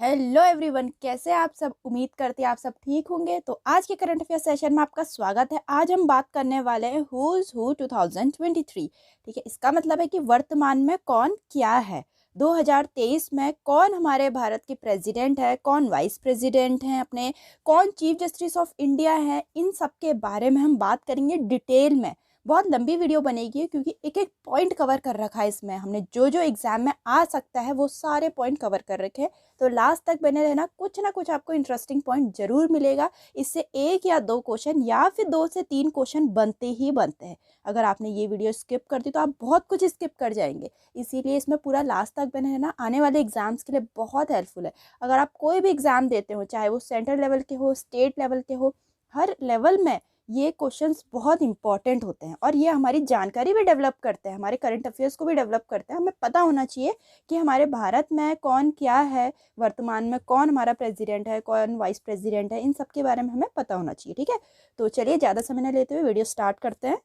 Hello everyone, कैसे आप सब। उम्मीद करते हैं आप सब ठीक होंगे। तो आज के करंट अफेयर सेशन में आपका स्वागत है। आज हम बात करने वाले हैं हुज हू 2023। ठीक है, इसका मतलब है कि वर्तमान में कौन क्या है। 2023 में कौन हमारे भारत के प्रेसिडेंट है, कौन वाइस प्रेसिडेंट हैं अपने, कौन चीफ जस्टिस ऑफ इंडिया है, इन सब के बारे में हम बात करेंगे डिटेल में। बहुत लंबी वीडियो बनेगी क्योंकि एक एक पॉइंट कवर कर रखा है इसमें हमने। जो जो एग्जाम में आ सकता है वो सारे पॉइंट कवर कर रखे हैं। तो लास्ट तक बने रहना, कुछ ना कुछ आपको इंटरेस्टिंग पॉइंट जरूर मिलेगा। इससे एक या दो क्वेश्चन या फिर 2 से 3 क्वेश्चन बनते ही बनते हैं। अगर आपने ये वीडियो स्किप कर दी तो आप बहुत कुछ स्किप कर जाएंगे। इसीलिए इसमें पूरा लास्ट तक बने रहना, आने वाले एग्जाम्स के लिए बहुत हेल्पफुल है। अगर आप कोई भी एग्जाम देते हो, चाहे वो सेंट्रल लेवल के हो, स्टेट लेवल के हो, हर लेवल में ये क्वेश्चंस बहुत इंपॉर्टेंट होते हैं और ये हमारी जानकारी भी डेवलप करते हैं, हमारे करंट अफेयर्स को भी डेवलप करते हैं। हमें पता होना चाहिए कि हमारे भारत में कौन क्या है, वर्तमान में कौन हमारा प्रेसिडेंट है, कौन वाइस प्रेसिडेंट है, इन सब के बारे में हमें पता होना चाहिए। ठीक है, तो चलिए ज़्यादा समय न लेते हुए वीडियो स्टार्ट करते हैं।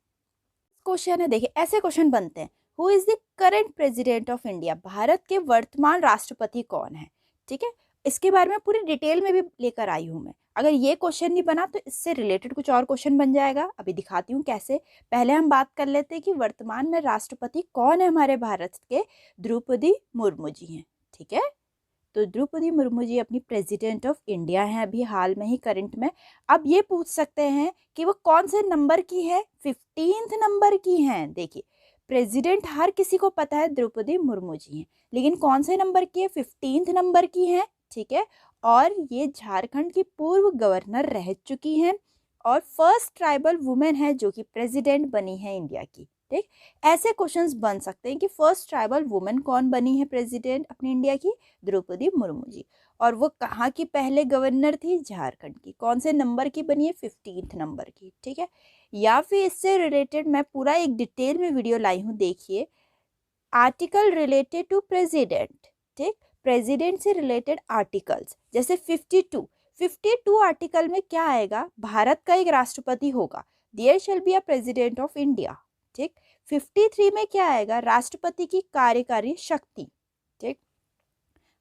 क्वेश्चन है, देखिए ऐसे क्वेश्चन बनते हैं। Who is the current president of India, Bharat के वर्तमान राष्ट्रपति कौन है। ठीक है, इसके बारे में पूरी डिटेल में भी लेकर आई हूँ मैं। अगर ये क्वेश्चन नहीं बना तो इससे रिलेटेड कुछ और क्वेश्चन बन जाएगा। अभी दिखाती हूँ कैसे। पहले हम बात कर लेते हैं कि वर्तमान में राष्ट्रपति कौन है हमारे भारत के। द्रौपदी मुर्मू जी हैं। ठीक है, तो द्रौपदी मुर्मू जी अपनी प्रेसिडेंट ऑफ इंडिया हैं अभी हाल में ही करंट में। अब ये पूछ सकते हैं कि वो कौन से नंबर की है। 15th नंबर की हैं। देखिए, प्रेसिडेंट हर किसी को पता है द्रौपदी मुर्मू जी हैं, लेकिन कौन से नंबर की है। 15th नंबर की हैं। ठीक है, और ये झारखंड की पूर्व गवर्नर रह चुकी हैं और फर्स्ट ट्राइबल वुमेन है जो कि प्रेसिडेंट बनी है इंडिया की। ठीक, ऐसे क्वेश्चंस बन सकते हैं कि फर्स्ट ट्राइबल वुमेन कौन बनी है प्रेसिडेंट अपनी इंडिया की। द्रौपदी मुर्मू जी। और वो कहाँ की पहले गवर्नर थी। झारखंड की। कौन से नंबर की बनी है। 15th नंबर की। ठीक है, या फिर इससे रिलेटेड मैं पूरा एक डिटेल में वीडियो लाई हूँ, देखिए। Article related to president. ठीक, प्रेसिडेंट से रिलेटेड आर्टिकल्स जैसे 52 आर्टिकल में क्या आएगा। भारत का एक राष्ट्रपति होगा, there shall be a president of India. ठीक, 53 में क्या आएगा। राष्ट्रपति की कार्यकारी शक्ति। ठीक,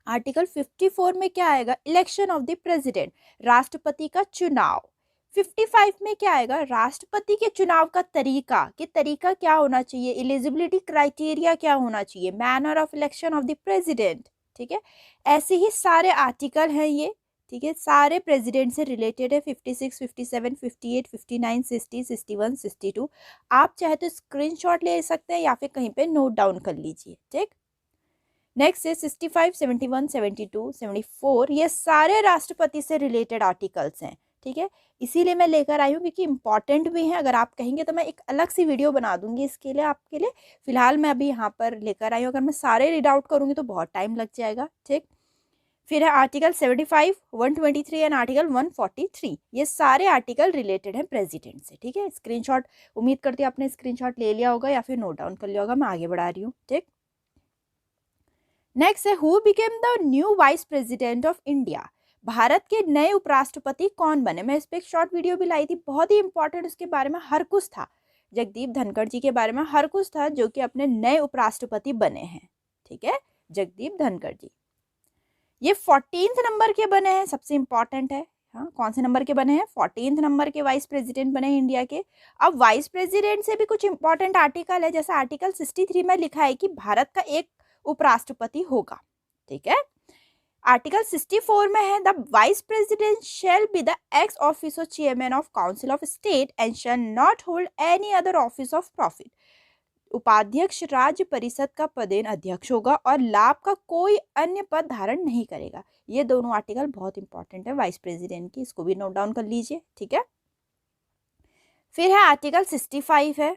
आर्टिकल 54 में क्या आएगा। इलेक्शन ऑफ द प्रेसिडेंट, राष्ट्रपति का चुनाव। 55 में क्या आएगा। राष्ट्रपति के चुनाव का तरीका, कि तरीका क्या होना चाहिए। एलिजिबिलिटी क्राइटेरिया क्या होना चाहिए। Manner of election of the president. ठीक है, ऐसे ही सारे आर्टिकल हैं ये। ठीक है, सारे प्रेसिडेंट से रिलेटेड है। 56, 57, 58, 59, 60, 61, 62। आप चाहे तो स्क्रीनशॉट ले सकते हैं या फिर कहीं पे नोट डाउन कर लीजिए। ठीक, नेक्स्ट है 65, 71, 72, 74। ये सारे राष्ट्रपति से रिलेटेड आर्टिकल्स हैं। ठीक है, इसीलिए मैं लेकर आई हूँ क्योंकि इंपॉर्टेंट भी हैं। अगर आप कहेंगे तो मैं एक अलग सी वीडियो बना दूंगी इसके लिए आपके लिए। फिलहाल मैं अभी यहाँ पर लेकर आई हूँ। अगर मैं सारे रीड आउट करूंगी तो बहुत टाइम लग जाएगा। ठीक, फिर है आर्टिकल 75, 123 एंड आर्टिकल 143। ये सारे आर्टिकल रिलेटेड हैं प्रेसिडेंट से। ठीक है, स्क्रीनशॉट उम्मीद करती हूँ आपने स्क्रीनशॉट ले लिया होगा या फिर नोट डाउन कर लिया होगा। मैं आगे बढ़ा रही हूँ। ठीक, नेक्स्ट है who became the new vice president of India, Bharat के नए उपराष्ट्रपति कौन बने। मैं इस पर एक शॉर्ट वीडियो भी लाई थी, बहुत ही इंपॉर्टेंट। उसके बारे में हर कुछ था। जगदीप धनखड़ जी के बारे में हर कुछ था, जो कि अपने नए उपराष्ट्रपति बने हैं। ठीक है, जगदीप धनखड़ जी। ये 14th नंबर के बने हैं, सबसे इंपॉर्टेंट है। हाँ, कौन से नंबर के बने हैं। 14th नंबर के वाइस प्रेसिडेंट बने हैं इंडिया के। अब वाइस प्रेसिडेंट से भी कुछ इंपॉर्टेंट आर्टिकल है, जैसे आर्टिकल 63 में लिखा है कि भारत का एक उपराष्ट्रपति होगा। ठीक है, आर्टिकल 64 में है the vice president shall be the x officer chairman of council of state and shall not hold any other office of profit. उपाध्यक्ष राज्य परिषद का पदेन अध्यक्ष होगा और लाभ का कोई अन्य पद धारण नहीं करेगा। ये दोनों आर्टिकल बहुत इंपॉर्टेंट है वाइस प्रेसिडेंट की, इसको भी नोट डाउन कर लीजिए। ठीक है, फिर है आर्टिकल 65 है।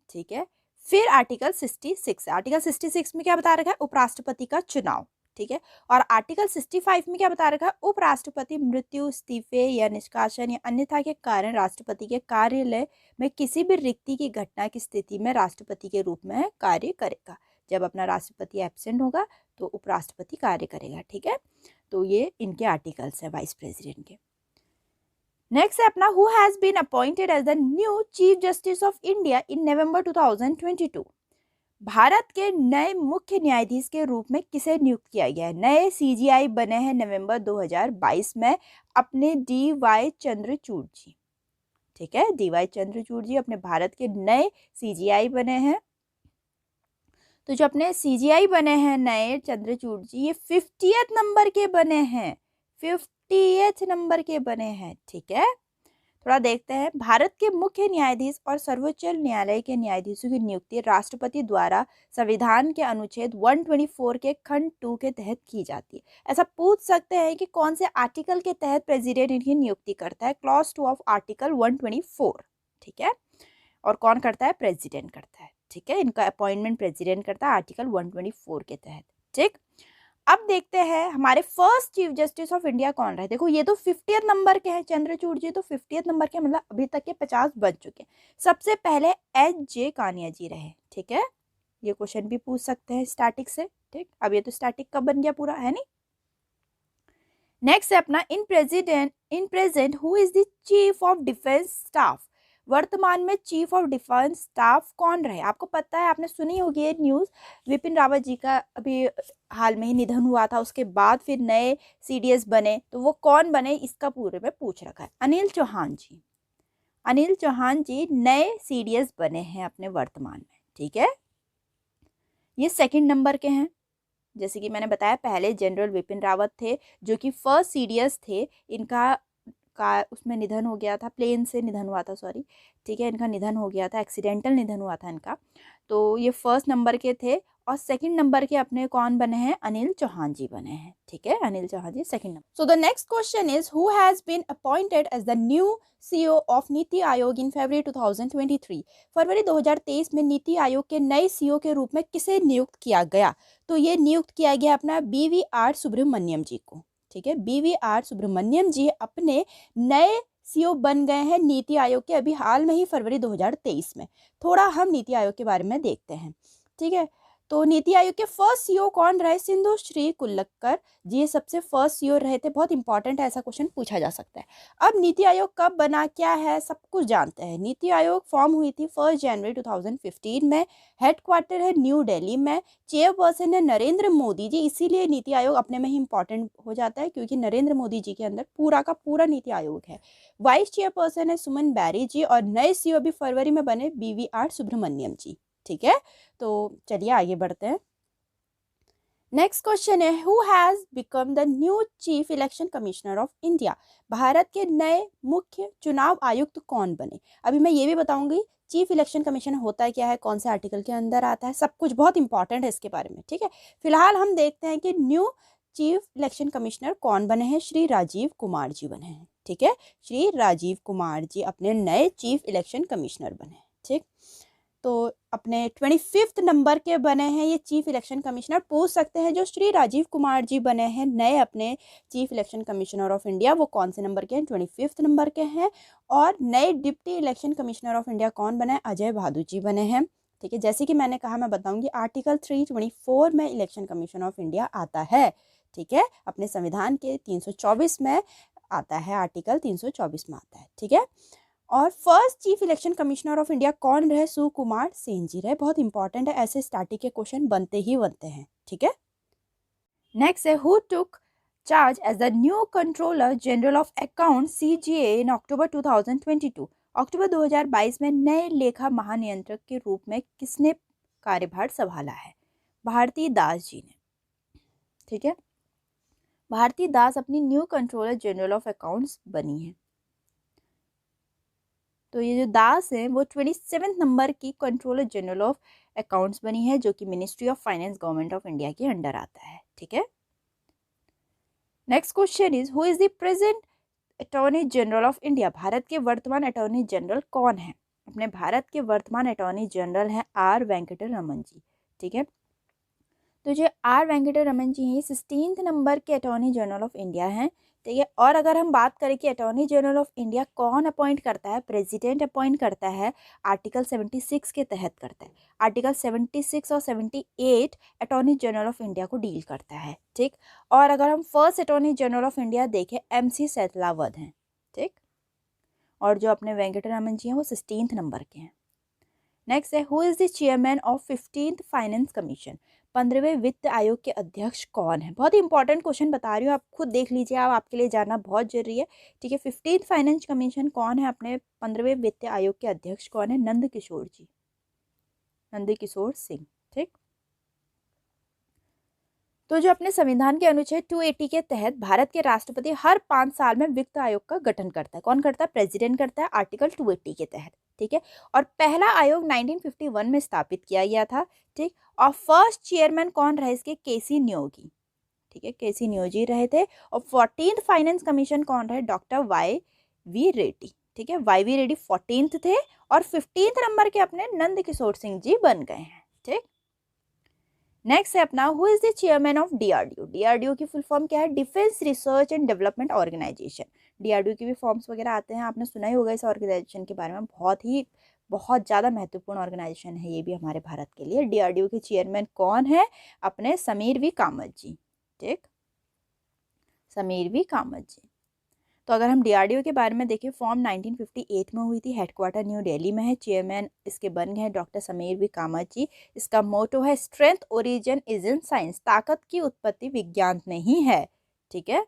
ठीक है, फिर आर्टिकल 66 है। आर्टिकल 66 में क्या बता रखा है। उपराष्ट्रपति का चुनाव। ठीक है, और आर्टिकल 65 में क्या बता रखा है। उपराष्ट्रपति मृत्यु, इस्तीफे या निष्कासन या अन्यथा के कारण राष्ट्रपति के कार्यालय में किसी भी रिक्ति की घटना की स्थिति में राष्ट्रपति के रूप में कार्य करेगा। जब अपना राष्ट्रपति एब्सेंट होगा तो उपराष्ट्रपति कार्य करेगा। ठीक है, तो ये इनके आर्टिकल्स है वाइस प्रेसिडेंट के। नेक्स्ट है अपना who has been appointed as the new chief justice of India in November 2022। Bharat के नए मुख्य न्यायाधीश के रूप में किसे नियुक्त किया गया है? नए सीजीआई बने हैं नवंबर 2022 में अपने DY चंद्रचूड़ जी। ठीक है, DY चंद्रचूड़ जी अपने भारत के नए सीजीआई बने हैं। तो जो अपने सीजीआई बने हैं नए चंद्रचूड़ जी, ये 50th नंबर के बने हैं, 50th नंबर के बने हैं। ठीक है, थोड़ा देखते हैं। भारत के मुख्य न्यायाधीश और सर्वोच्च न्यायालय के न्यायाधीशों की नियुक्ति राष्ट्रपति द्वारा संविधान के अनुच्छेद 124 के खंड 2 के तहत की जाती है। ऐसा पूछ सकते हैं कि कौन से आर्टिकल के तहत प्रेसिडेंट इनकी नियुक्ति करता है? Clause 2 of article 124। ठीक है, और कौन करता है? प्रेसिडेंट करता है। ठीक है, इनका अपॉइंटमेंट प्रेसिडेंट करता है आर्टिकल 124 के तहत। ठीक, अब देखते हैं हमारे first chief justice of India कौन रहे। देखो ये तो 50th नंबर के हैं, चंद्रचूड़ जी तो 50th नंबर के, मतलब अभी तक के 50 बन चुके हैं। सबसे पहले HJ कानिया जी रहे। ठीक है, ये क्वेश्चन भी पूछ सकते हैं स्टैटिक से। ठीक, अब ये तो स्टैटिक कब बन गया पूरा, है नहीं। नेक्स्ट है अपना in present who is the chief of defence staff. वर्तमान में चीफ ऑफ डिफेंस स्टाफ कौन रहे? आपको पता है, आपने सुनी होगी ये न्यूज़, विपिन रावत जी का अभी हाल में ही निधन हुआ था, उसके बाद फिर नए CDS बने, तो वो कौन बने इसका पूरे में पूछ रखा है। अनिल चौहान जी, अनिल चौहान जी नए CDS बने हैं अपने वर्तमान में। ठीक है, ये सेकंड नंबर के हैं। जैसे कि मैंने बताया पहले जनरल विपिन रावत थे जो कि फर्स्ट CDS थे, इनका उसमें निधन हो गया था, प्लेन से निधन हुआ था, सॉरी। ठीक है, इनका निधन हो गया था, एक्सीडेंटल निधन हुआ था इनका। तो ये फर्स्ट नंबर के थे, और सेकंड नंबर के अपने कौन बने हैं? अनिल चौहान जी बने हैं। ठीक है, Anil Chauhan ji second number. So the next question is who has been appointed as the new CEO of Niti Aayog इन फरवरी 2023। फरवरी 2023 में नीति आयोग के नए CEO के रूप में किसे नियुक्त किया गया? तो ये नियुक्त किया गया अपना BVR सुब्रमण्यम जी को। ठीक है, BVR सुब्रमण्यम जी अपने नए CEO बन गए हैं नीति आयोग के, अभी हाल में ही फरवरी 2023 में। थोड़ा हम नीति आयोग के बारे में देखते हैं। ठीक है, तो नीति आयोग के फर्स्ट CEO कौन रहे? सिंधु श्री कुल्लक्कर जी सबसे फर्स्ट CEO रहे थे। बहुत इंपॉर्टेंट है, ऐसा क्वेश्चन पूछा जा सकता है। अब नीति आयोग कब बना, क्या है, सब कुछ जानते हैं। नीति आयोग फॉर्म हुई थी 1 जनवरी 2015 में। हेडक्वार्टर है न्यू दिल्ली में। चेयरपर्सन है नरेंद्र मोदी जी, इसीलिए नीति आयोग अपने में ही इंपॉर्टेंट हो जाता है, क्योंकि नरेंद्र मोदी जी के अंदर पूरा का पूरा नीति आयोग है। वाइस चेयरपर्सन है सुमन बैरी जी, और नए CEO अभी फरवरी में बने BVR सुब्रमण्यम जी। ठीक है, तो चलिए आगे बढ़ते हैं। नेक्स्ट क्वेश्चन है who has become the new chief election commissioner of India. Bharat के नए मुख्य चुनाव आयुक्त कौन बने? अभी मैं ये भी बताऊंगी चीफ इलेक्शन कमीशन होता है क्या है, कौन से आर्टिकल के अंदर आता है, सब कुछ बहुत इंपॉर्टेंट है इसके बारे में। ठीक है, फिलहाल हम देखते हैं कि न्यू चीफ इलेक्शन कमिश्नर कौन बने हैं? श्री राजीव कुमार जी बने हैं। ठीक है, श्री राजीव कुमार जी अपने नए चीफ इलेक्शन कमिश्नर बने हैं। ठीक, तो अपने 25th नंबर के बने हैं ये चीफ इलेक्शन कमिश्नर। पूछ सकते हैं जो श्री राजीव कुमार जी बने हैं नए अपने chief election commissioner of India, वो कौन से नंबर के हैं? 25th नंबर के हैं। और नए deputy election commissioner of India कौन बने हैं? अजय बहादुर जी बने हैं। ठीक है, जैसे कि मैंने कहा, मैं बताऊंगी आर्टिकल 324 में इलेक्शन कमीशन ऑफ इंडिया आता है। ठीक है, अपने संविधान के 324 में आता है, आर्टिकल 324 में आता है। ठीक है, और first chief election commissioner of India कौन रहे? सुकुमार सेन जी रहे। बहुत इंपॉर्टेंट है, ऐसे स्टैटिक के क्वेश्चन बनते ही बनते हैं। ठीक है, नेक्स्ट है who took charge as the new controller general of account CGA इन अक्टूबर 2022। अक्टूबर 2022 में नए लेखा महानियंत्रक के रूप में किसने कार्यभार संभाला है? भारती दास जी ने। ठीक है, भारती दास अपनी new controller general of accounts बनी है। तो ये जो दास है वो 27th नंबर की कंट्रोलर जनरल ऑफ अकाउंट्स बनी है, जो कि ministry of finance government of India के अंडर आता है। ठीक है, next question is who is the present attorney general of India. Bharat के वर्तमान अटॉर्नी जनरल कौन है? अपने भारत के वर्तमान अटॉर्नी जनरल हैं R वेंकट रमन जी। ठीक है, तो जो R वेंकट रमन जी हैं 16th नंबर के अटॉर्नी जनरल ऑफ इंडिया हैं। ठीक है, और अगर हम बात करें कि अटॉर्नी जनरल ऑफ इंडिया कौन अपॉइंट करता है, प्रेसिडेंट अपॉइंट करता है, आर्टिकल 76 के तहत करता है। आर्टिकल 76 और 78 अटॉर्नी जनरल ऑफ इंडिया को डील करता है। ठीक, और अगर हम first attorney general of India देखें MC सेतलावत हैं। ठीक, और जो अपने वेंकट रमन जी हैं वो 16th नंबर के हैं। नेक्स्ट है who is the chairman of 15th finance commission, 15वें वित्त आयोग के अध्यक्ष कौन है। बहुत ही इंपॉर्टेंट क्वेश्चन बता रही हूँ, आप खुद देख लीजिए, आप आपके लिए जानना बहुत जरूरी है। ठीक है, 15th फाइनेंस कमीशन कौन है, अपने 15वें वित्त आयोग के अध्यक्ष कौन है, नंद किशोर जी, नंद किशोर सिंह। ठीक, तो जो अपने संविधान के अनुच्छेद 280 के तहत भारत के राष्ट्रपति हर 5 साल में वित्त आयोग का गठन करता है। कौन करता है, प्रेसिडेंट करता है, आर्टिकल 280 के तहत। ठीक है, और पहला आयोग 1951 में स्थापित किया गया था। ठीक, और फर्स्ट चेयरमैन कौन रहे इसके, केसी न्योगी। ठीक है, केसी न्योगी रहे थे। और 14th फाइनेंस कमीशन कौन रहे, डॉक्टर वाई वी रेड्डी। ठीक है, वाई वी रेड्डी 14th थे और 15th नंबर के अपने नंद किशोर सिंह जी बन गए हैं। ठीक, नेक्स्ट है अपना who is the chairman of DRDO. DRDO की फुल फॉर्म क्या है, defence research and development organisation. DRDO के भी फॉर्म्स वगैरह आते हैं, आपने सुना ही होगा इस ऑर्गेनाइजेशन के बारे में, बहुत ज़्यादा महत्वपूर्ण ऑर्गेनाइजेशन है ये भी हमारे भारत के लिए। डीआरडीओ के चेयरमैन कौन है, अपने समीर वी कामत जी। ठीक, समीर वी कामत जी। तो अगर हम डीआरडीओ के बारे में देखें, फॉर्म 1958 में हुई थी, हेडक्वार्टर न्यू दिल्ली में है, चेयरमैन इसके बन गए हैं डॉक्टर समीर वी कामत जी। इसका मोटो है strength origin is in science, ताकत की उत्पत्ति विज्ञान में ही है। ठीक है,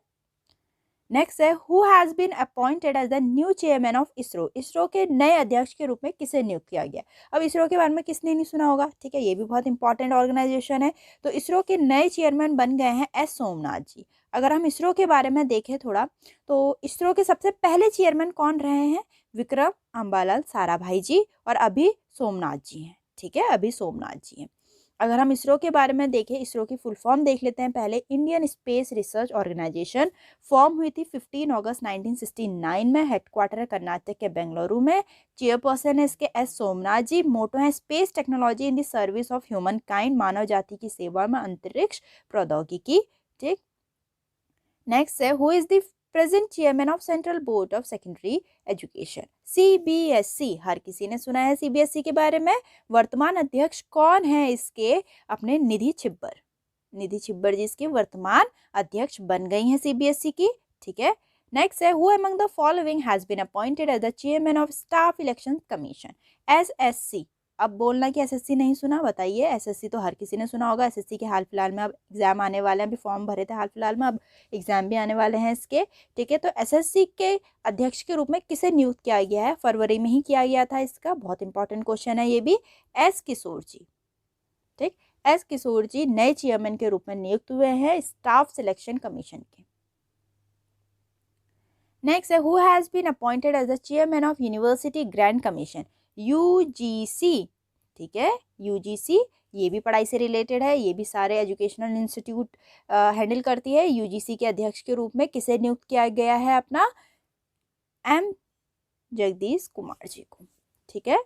नेक्स्ट है who has been appointed as the new chairman of ISRO. ISRO के नए अध्यक्ष के रूप में किसे नियुक्त किया गया। अब इसरो के बारे में किसने नहीं सुना होगा, ठीक है, ये भी बहुत इंपॉर्टेंट ऑर्गेनाइजेशन है। तो इसरो के नए चेयरमैन बन गए हैं एस सोमनाथ जी। अगर हम इसरो के बारे में देखें थोड़ा, तो इसरो के सबसे पहले चेयरमैन कौन रहे हैं, विक्रम अंबालाल साराभाई जी, और अभी सोमनाथ जी हैं। ठीक है, अभी सोमनाथ जी हैं। अगर हम इसरो के बारे में देखें, इसरो की फुल फॉर्म देख लेते हैं पहले, Indian space research organisation. Form हुई थी 15 अगस्त 1969 में, हेडक्वार्टर है कर्नाटक के बेंगलुरु में। चेयरपर्सन है इसके एस सोमनाथ जी। मोटो है space technology in the service of humankind, मानव जाति की सेवा में अंतरिक्ष प्रौद्योगिकी। ठीक, नेक्स्ट है who is the present chairman of central board of secondary education, CBSE. हर किसी ने सुना है सीबीएसई के बारे में। वर्तमान अध्यक्ष कौन है इसके, अपने निधि छिब्बर। निधि छिब्बर जी इसके वर्तमान अध्यक्ष बन गई हैं सीबीएसई की। ठीक है, नेक्स्ट है who among the following has been appointed as the chairman of staff election commission, SSC. अब बोलना कि एसएससी नहीं सुना, बताइए, एसएससी तो हर किसी ने सुना होगा। एसएससी के हाल फिलहाल में अब एग्जाम आने वाले हैं, अभी फॉर्म भरे थे हाल फिलहाल में, अब एग्जाम भी आने वाले हैं इसके। ठीक है, तो एसएससी के अध्यक्ष के रूप में किसे नियुक्त किया गया है, फरवरी में ही किया गया था इसका, बहुत इंपॉर्टेंट क्वेश्चन है ये भी, एस किशोर जी। ठीक, एस किशोर जी नए चेयरमैन के रूप में नियुक्त हुए हैं स्टाफ सिलेक्शन कमीशन के। नेक्स्ट है who has been appointed as the chairman of university grant commission, UGC. ठीक है, यूजीसी, ये भी पढ़ाई से रिलेटेड है, ये भी सारे एजुकेशनल इंस्टीट्यूट हैंडल करती है। यूजीसी के अध्यक्ष के रूप में किसे नियुक्त किया गया है, अपना एम जगदीश कुमार जी को। ठीक है,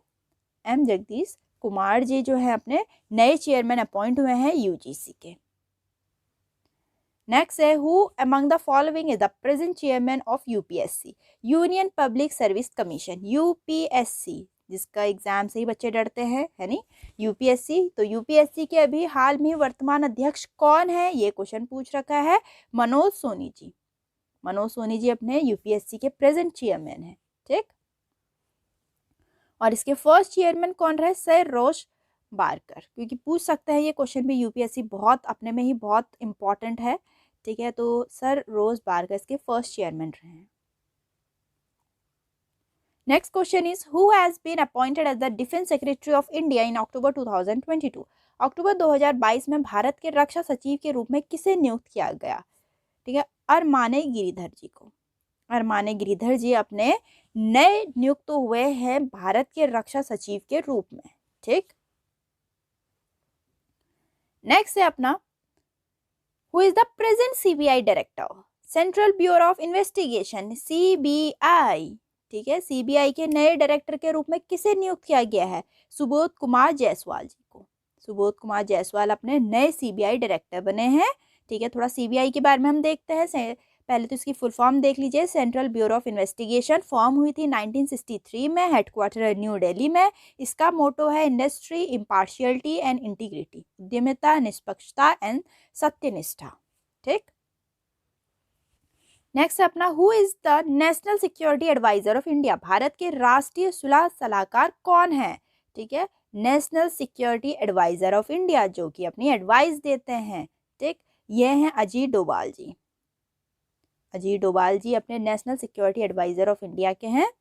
एम जगदीश कुमार जी जो है अपने नए चेयरमैन अपॉइंट हुए हैं यूजीसी के। नेक्स्ट है who among the following is the present chairman of UPSC, union public service commission, UPSC, जिसका एग्जाम से ही बच्चे डरते हैं, है नी, यूपीएससी। तो यूपीएससी के अभी हाल में वर्तमान अध्यक्ष कौन है, ये क्वेश्चन पूछ रखा है, मनोज सोनी जी। मनोज सोनी जी अपने यूपीएससी के प्रेजेंट चेयरमैन है। ठीक, और इसके फर्स्ट चेयरमैन कौन रहे, सर रोश बारकर, क्योंकि पूछ सकते हैं ये क्वेश्चन भी, यूपीएससी बहुत अपने में ही बहुत इंपॉर्टेंट है। ठीक है, तो सर रोज बारकर इसके फर्स्ट चेयरमैन रहे हैं। Next question is who has been appointed as the defence secretary of India in October 2022। अक्टूबर 2022 में भारत के रक्षा सचिव के रूप में किसे नियुक्त किया गया। ठीक है, अरमाने गिरिधर जी को। अरमाने गिरिधर जी अपने नए नियुक्त हुए हैं भारत के रक्षा सचिव के रूप में। ठीक, नेक्स्ट है अपना who is the present CBI director, central bureau of investigation, CBI. ठीक है, सीबीआई के नए डायरेक्टर के रूप में किसे नियुक्त किया गया है, सुबोध कुमार जायसवाल जी को। सुबोध कुमार जायसवाल अपने नए सीबीआई डायरेक्टर बने हैं। ठीक है, थोड़ा सीबीआई के बारे में हम देखते हैं, पहले तो इसकी फुल फॉर्म देख लीजिए, central bureau of investigation. Form हुई थी 1963 में, हेडक्वार्टर न्यू दिल्ली में। इसका मोटो है इंडस्ट्री, इम्पार्शियलिटी एंड इंटीग्रिटी, उद्यमिता, निष्पक्षता एंड सत्यनिष्ठा। ठीक, नेक्स्ट अपना who is the national security adviser of India, Bharat के राष्ट्रीय सुलह सलाहकार कौन है। ठीक है, national security adviser of India, जो कि अपनी एडवाइस देते हैं। ठीक, ये हैं अजीत डोभाल जी। अजीत डोभाल जी अपने national security adviser of India के हैं।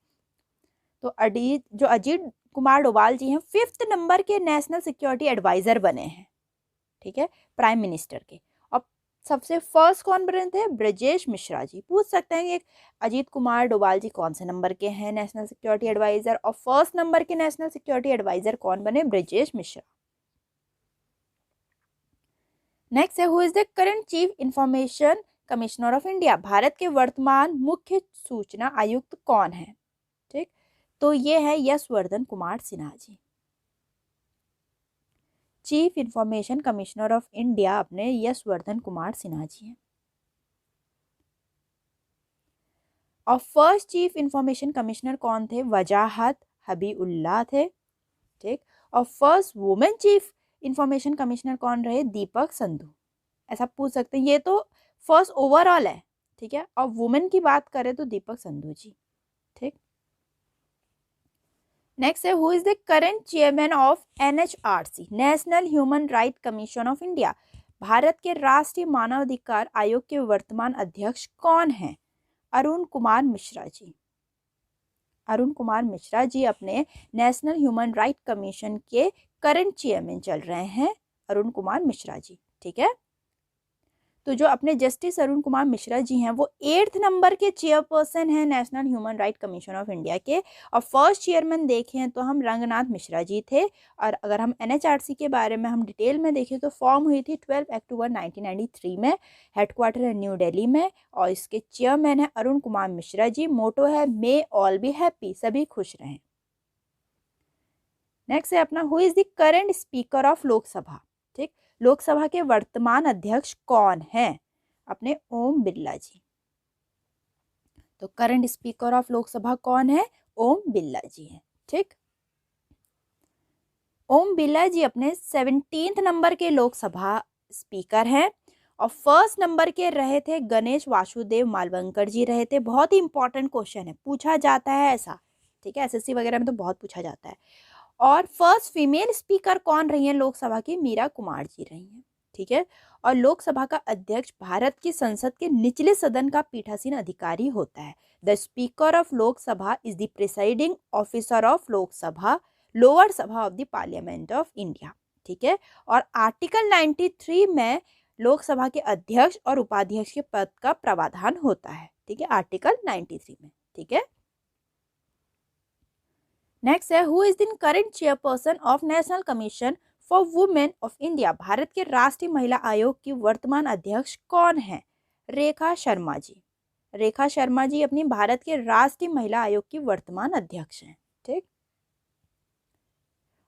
तो अजीत कुमार डोभाल जी हैं 5th नंबर के नेशनल सिक्योरिटी एडवाइजर बने हैं। ठीक है, प्राइम मिनिस्टर के। और सबसे फर्स्ट कौन बने थे? ब्रजेश मिश्रा जी। पूछ सकते हैं कि अजीत कुमार डोभाल जी कौन से नंबर के हैं नेशनल सिक्योरिटी एडवाइजर, और फर्स्ट नंबर के नेशनल सिक्योरिटी एडवाइजर कौन बने? ब्रजेश मिश्रा। नेक्स्ट है, who is the current chief information commissioner of India? Bharat के वर्तमान मुख्य सूचना आयुक्त कौन है? ठीक, तो ये है Yashvardhan Kumar Sinha ji. Chief information commissioner of India अपने यशवर्धन कुमार सिन्हा जी हैं। और फर्स्ट चीफ इंफॉर्मेशन कमिश्नर कौन थे? वजाहत हबीबुल्लाह थे। ठीक, और first women chief information commissioner कौन रहे? दीपक संधू। ऐसा पूछ सकते हैं, ये तो फर्स्ट ओवरऑल है। ठीक है, और वुमेन की बात करें तो दीपक संधू जी। ठीक, नेक्स्ट है, who is the current chairman of NHRC, national human right commission of India? Bharat के राष्ट्रीय मानवाधिकार आयोग के वर्तमान अध्यक्ष कौन हैं? अरुण कुमार मिश्रा जी। अरुण कुमार मिश्रा जी अपने नेशनल ह्यूमन राइट कमीशन के करंट चेयरमैन चल रहे हैं, अरुण कुमार मिश्रा जी। ठीक है, तो जो अपने जस्टिस अरुण कुमार मिश्रा जी हैं वो 8th नंबर के चेयरपर्सन हैं national human right commission of India के। और फर्स्ट चेयरमैन देखें तो हम रंगनाथ मिश्रा जी थे। और अगर हम NHRC के बारे में हम डिटेल में देखें तो फॉर्म हुई थी 12 अक्टूबर 1993 में, हेडक्वार्टर है न्यू दिल्ली में, और इसके चेयरमैन है अरुण कुमार मिश्रा जी। मोटो है मे ऑल बी हैप्पी, सभी खुश रहें। नेक्स्ट है अपना, who is the current speaker of Lok Sabha? ठीक, लोकसभा के वर्तमान अध्यक्ष कौन हैं? अपने ओम बिरला जी। तो करंट स्पीकर ऑफ लोकसभा कौन है? ओम बिरला जी हैं। ठीक, ओम बिरला जी अपने 17th नंबर के लोकसभा स्पीकर हैं। और फर्स्ट नंबर के रहे थे गणेश वासुदेव मालवंकर जी रहे थे। बहुत ही इंपॉर्टेंट क्वेश्चन है, पूछा जाता है ऐसा। ठीक है, SSC वगैरह में तो बहुत पूछा जाता है। और फर्स्ट फीमेल स्पीकर कौन रही हैं लोकसभा की? मीरा कुमार जी रही हैं। ठीक है, और लोकसभा का अध्यक्ष भारत की संसद के निचले सदन का पीठासीन अधिकारी होता है। The speaker of Lok Sabha is the presiding officer of Lok Sabha, lower sabha of the parliament of India. ठीक है, और आर्टिकल 93 में लोकसभा के अध्यक्ष और उपाध्यक्ष के पद का प्रावधान होता है। ठीक है, आर्टिकल 93 में। ठीक है, नेक्स्ट है, who is the current chairperson of national commission for women of India? Bharat के राष्ट्रीय महिला आयोग की वर्तमान अध्यक्ष कौन है? रेखा शर्मा जी। रेखा शर्मा जी अपनी भारत के राष्ट्रीय महिला आयोग की वर्तमान अध्यक्ष हैं। ठीक,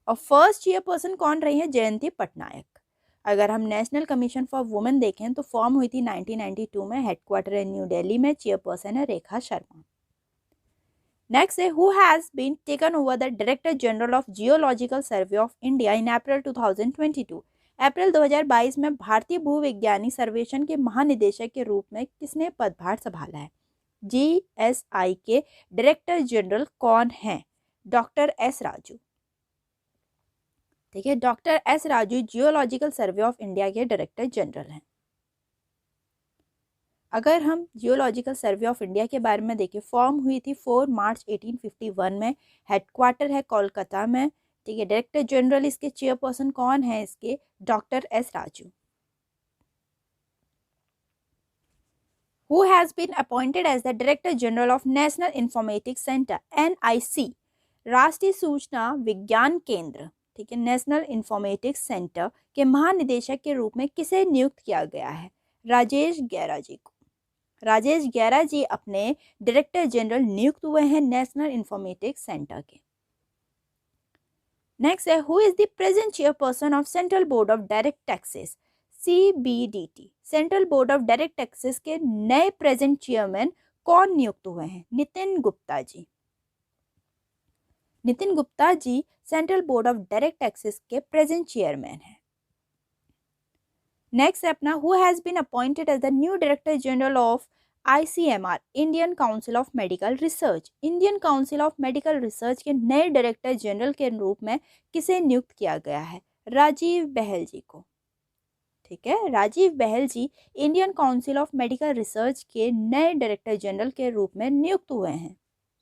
और फर्स्ट चेयरपर्सन कौन रही है? जयंती पटनायक। अगर हम नेशनल कमीशन फॉर वुमेन देखें तो फॉर्म हुई थी 1992 में, हेडक्वार्टर है न्यू दिल्ली में, चेयरपर्सन है रेखा शर्मा। नेक्स्ट है, who has been taken over the director general of geological survey of India in April 2022? अप्रैल 2022 में भारतीय भूविज्ञानी सर्वेक्षण के महानिदेशक के रूप में किसने पदभार संभाला है? GSI के डायरेक्टर जनरल कौन हैं? Doctor S Raju. ठीक है, doctor S Raju geological survey of India के डायरेक्टर जनरल हैं। अगर हम जियोलॉजिकल सर्वे ऑफ इंडिया के बारे में देखें, फॉर्म हुई थी 4 मार्च 1851 में, हेडक्वार्टर है कोलकाता में। ठीक है, डायरेक्टर जनरल इसके चेयरपर्सन कौन है? इसके doctor S Raju. Who has been appointed as the director general of national informatics centre NIC, राष्ट्रीय सूचना विज्ञान केंद्र। ठीक है, नेशनल इंफॉर्मेटिक्स सेंटर के महानिदेशक के रूप में किसे नियुक्त किया गया है? राजेश गैरा जी को। राजेश गैरा जी अपने डायरेक्टर जनरल नियुक्त हुए हैं नेशनल इंफॉर्मेटिक्स सेंटर के। नेक्स्ट है, who is the present chairperson of central board of direct taxes CBDT? Central board of direct taxes के नए प्रेजेंट चेयरमैन कौन नियुक्त हुए हैं? Nitin Gupta ji. Nitin Gupta ji central board of direct taxes के प्रेजेंट चेयरमैन हैं। नेक्स्ट है अपना, who has been appointed as the new director general of ICMR, Indian council of medical research, Indian council of medical research के नए डायरेक्टर जनरल के रूप में किसे नियुक्त किया गया है? राजीव बहल जी को। ठीक है, Rajeev Bahl ji Indian council of medical research के नए डायरेक्टर जनरल के रूप में नियुक्त हुए हैं।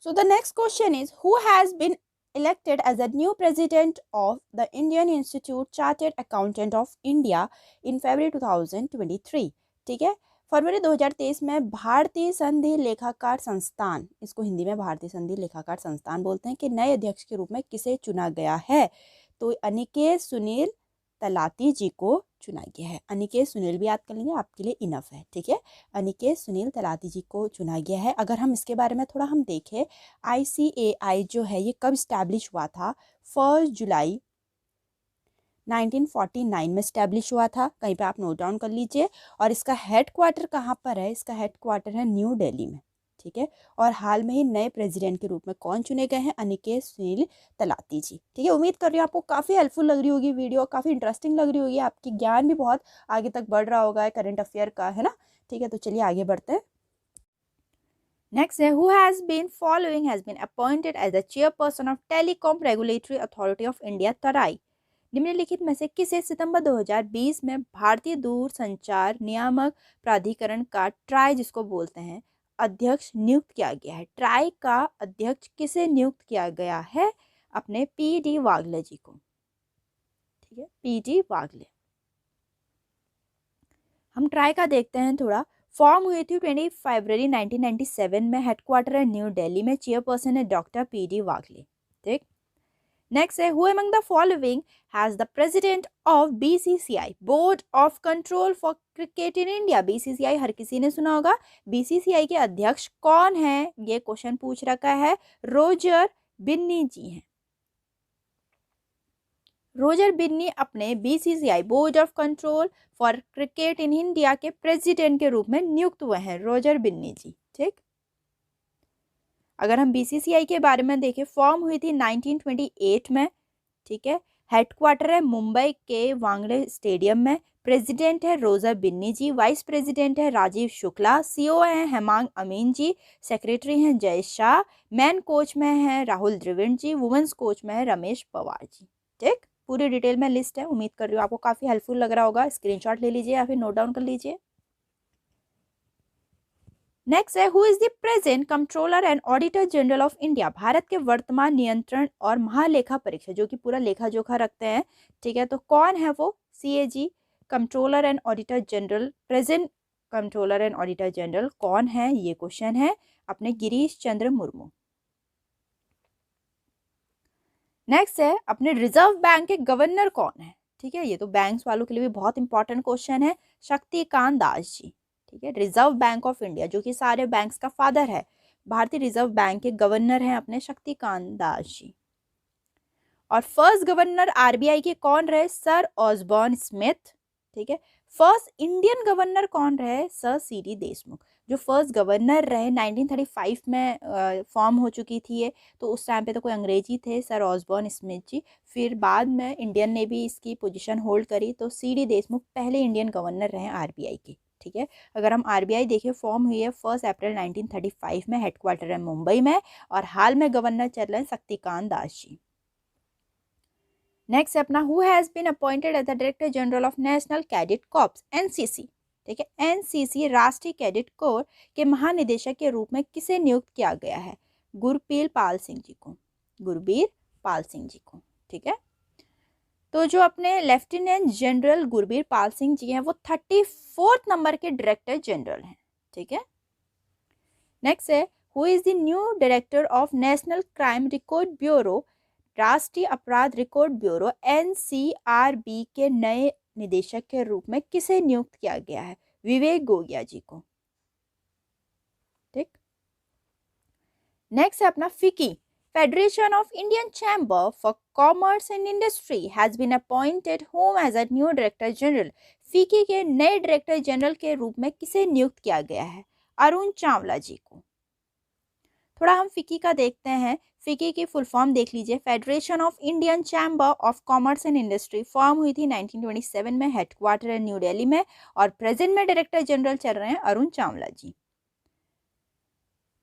So the next question is, who has been elected as a new president of the Indian Institute Chartered Accountant of India in February 2023। ठीक है, फरवरी 2023 में भारतीय संधि लेखाकार संस्थान, इसको हिंदी में भारतीय संधि लेखाकार संस्थान बोलते हैं, कि नए अध्यक्ष के रूप में किसे चुना गया है? तो अनिकेत सुनील तलाती जी को चुना गया है। अनिकेत सुनील भी याद कर लेंगे, आपके लिए इनफ है। ठीक है, अनिकेत सुनील तलाती जी को चुना गया है। अगर हम इसके बारे में थोड़ा हम देखें, ICAI जो है ये कब स्टैब्लिश हुआ था? 1 जुलाई 1949 में स्टैब्लिश हुआ था। कहीं पे आप नोट डाउन कर लीजिए। और इसका हेड क्वार्टर कहाँ पर है? इसका हेड क्वार्टर है न्यू दिल्ली में। ठीक है, और हाल में ही नए प्रेसिडेंट के रूप में कौन चुने गए हैं? अनिकेत सुनील तलाती जी। ठीक है, उम्मीद कर रही हूँ आपको काफ़ी हेल्पफुल लग रही होगी वीडियो, काफ़ी इंटरेस्टिंग लग रही होगी, आपकी ज्ञान भी बहुत आगे तक बढ़ रहा होगा करंट अफेयर का, है ना? ठीक है, तो चलिए आगे बढ़ते हैं। नेक्स्ट है, who has been following has been appointed as the chairperson of telecom regulatory authority of India TRAI? निम्नलिखित में से किसे सितंबर 2020 में भारतीय दूरसंचार नियामक प्राधिकरण का ट्राई जिसको बोलते हैं अध्यक्ष नियुक्त किया गया है? ट्राई का अध्यक्ष किसे नियुक्त किया गया है? अपने PD वागले जी को। ठीक है, PD वागले। हम ट्राई का देखते हैं थोड़ा। फॉर्म हुई थी 20 फरवरी 1997 में, हेडक्वार्टर है न्यू दिल्ली में, चेयरपर्सन है डॉक्टर PD वागले। ठीक, नेक्स्ट है, who among the following has the president of BCCI board of control for cricket in India? BCCI हर किसी ने सुना होगा। BCCI के अध्यक्ष कौन है? ये क्वेश्चन पूछ रखा है। रोजर बिन्नी जी हैं। रोजर बिन्नी अपने BCCI board of control for cricket in India के प्रेसिडेंट के रूप में नियुक्त हुए हैं, रोजर बिन्नी जी। ठीक, अगर हम BCCI के बारे में देखें, फॉर्म हुई थी 1928 में। ठीक है, हेडक्वार्टर है मुंबई के वांगड़े स्टेडियम में, प्रेसिडेंट है रोजर बिन्नी जी, वाइस प्रेसिडेंट है राजीव शुक्ला, CEO हैं हेमांग अमीन जी, सेक्रेटरी हैं जय शाह, मैन कोच में है राहुल द्रविड़ जी, वुमेन्स कोच में है रमेश पवार जी। ठीक, पूरी डिटेल में लिस्ट है। उम्मीद कर रही हूँ आपको काफ़ी हेल्पफुल लग रहा होगा। स्क्रीनशॉट ले लीजिए या फिर नोट डाउन कर लीजिए। नेक्स्ट है, who is the present controller and auditor general of India? Bharat के वर्तमान नियंत्रण और महालेखा परीक्षक जो कि पूरा लेखा जोखा रखते हैं। ठीक है, तो कौन है वो? CAG, controller and auditor general. Present controller and auditor general कौन है? ये क्वेश्चन है अपने गिरीश चंद्र मुर्मू। नेक्स्ट है, अपने रिजर्व बैंक के गवर्नर कौन है? ठीक है, ये तो बैंक्स वालों के लिए भी बहुत इंपॉर्टेंट क्वेश्चन है। शक्तिकांत दास जी। ठीक है, रिजर्व बैंक ऑफ इंडिया जो कि सारे बैंक्स का फादर है, भारतीय रिजर्व बैंक के गवर्नर हैं अपने शक्तिकांत दास जी। और फर्स्ट गवर्नर RBI के कौन रहे? Sir Osborne Smith. ठीक है, फर्स्ट इंडियन गवर्नर कौन रहे? Sir CD Deshmukh. जो फर्स्ट गवर्नर रहे 1935 में फॉर्म हो चुकी थी ये, तो उस टाइम पे तो कोई अंग्रेजी थे, सर ऑसबॉर्न स्मिथ जी। फिर बाद में इंडियन ने भी इसकी पोजीशन होल्ड करी, तो CD देशमुख पहले इंडियन गवर्नर रहे RBI के। ठीक है, अगर हम RBI देखें, फॉर्म हुई है 1 अप्रैल 1935 में, हेडक्वार्टर है मुंबई में, और हाल में गवर्नर चल रहे हैं शक्तिकांत दास जी। नेक्स्ट अपना, who has been appointed as the director general of national cadet corps NCC? ठीक है, NCC राष्ट्रीय कैडेट कोर के महानिदेशक के रूप में किसे नियुक्त किया गया है? गुरबीर पाल सिंह जी को। गुरबीर पाल सिंह जी को। ठीक है, तो जो अपने लेफ्टिनेंट जनरल गुरबीर पाल सिंह जी हैं वो 34th नंबर के डायरेक्टर जनरल हैं। ठीक है, नेक्स्ट है, who is the new director of national crime record bureau? राष्ट्रीय अपराध रिकॉर्ड ब्यूरो NCRB के नए निदेशक के रूप में किसे नियुक्त किया गया है? विवेक गोगिया जी को। ठीक, नेक्स्ट है अपना FICCI, federation of Indian chamber for commerce and industry has been appointed home as a new director general? FICCI के नए डायरेक्टर जनरल के रूप में किसे नियुक्त किया गया है? अरुण चावला जी को। थोड़ा हम फिकी का देखते हैं। फिकी की फुल फॉर्म देख लीजिए, federation of Indian chamber of commerce and industry. Form हुई थी 1927 में, हेडक्वार्टर है न्यू दिल्ली में, और प्रेजेंट में डायरेक्टर जनरल चल रहे हैं अरुण चावला जी।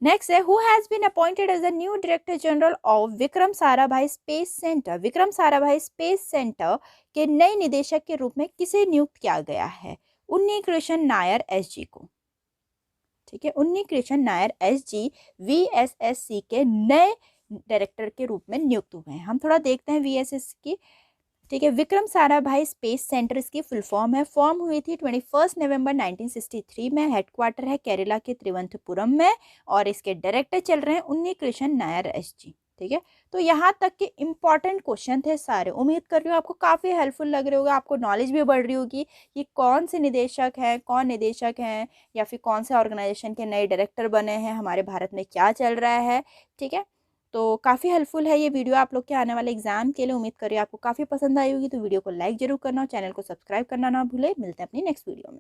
नेक्स्ट है, who has been appointed as the new director general of Vikram Sarabhai space centre. Vikram Sarabhai space centre के नए निदेशक के रूप में किसे नियुक्त किया गया है? उन्नी कृष्ण नायर एसजी को। ठीक है, उन्नी कृष्ण नायर एसजी वीएसएससी के नए डायरेक्टर के रूप में नियुक्त हुए हैं। हम थोड़ा देखते हैं वीएसएस की। ठीक है, विक्रम साराभाई स्पेस सेंटर इसकी फुल फॉर्म है। फॉर्म हुई थी 21 नवंबर 1963 में। हेडक्वार्टर है केरला के त्रिवंतपुरम में और इसके डायरेक्टर चल रहे हैं उन्नी कृष्ण नायर एसजी। ठीक है, तो यहाँ तक के इम्पॉर्टेंट क्वेश्चन थे सारे। उम्मीद कर रही हूँ आपको काफ़ी हेल्पफुल लग रहे होगा, आपको नॉलेज भी बढ़ रही होगी कि कौन से निदेशक हैं, कौन निदेशक हैं, या फिर कौन से ऑर्गेनाइजेशन के नए डायरेक्टर बने हैं, हमारे भारत में क्या चल रहा है। ठीक है, तो काफ़ी हेल्पफुल है ये वीडियो आप लोग के आने वाले एग्जाम के लिए। उम्मीद करिए आपको काफ़ी पसंद आई होगी। तो वीडियो को लाइक जरूर करना और चैनल को सब्सक्राइब करना ना भूले। मिलते हैं अपनी नेक्स्ट वीडियो में।